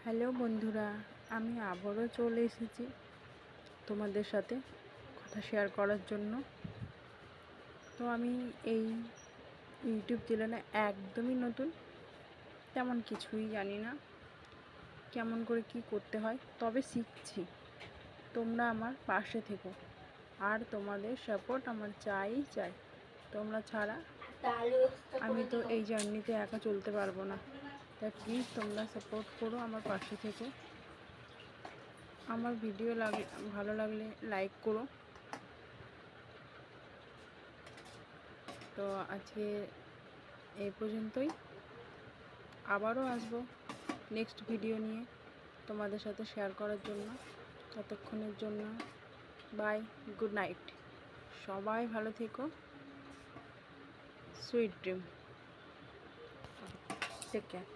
Hello বন্ধুরা, আমি আবারও চলে এসেছি তোমাদের সাথে কথা শেয়ার করার জন্য। তো আমি এই ইউটিউব চ্যানেলে একদমই নতুন, তেমন কিছুই জানি না কেমন করে কি করতে হয়, তবে শিখছি। তোমরা আমার পাশে থেকো, আর তোমাদের সাপোর্ট আমার চাই। তোমরা ছাড়া আমি তো এই জার্নিতে একা চলতে পারবো না। তাই প্লিজ তোমরা সাপোর্ট করো, আমার পাশে থেকো। আমার ভিডিও ভালো লাগলে লাইক করো। তো আজকে এই পর্যন্তই, আবারও আসবো নেক্সট ভিডিও নিয়ে তোমাদের সাথে শেয়ার করার জন্য। ততক্ষণের জন্য বাই, গুড নাইট। সবাই ভালো থেকো, সুইট ড্রিম, টেক কেয়ার।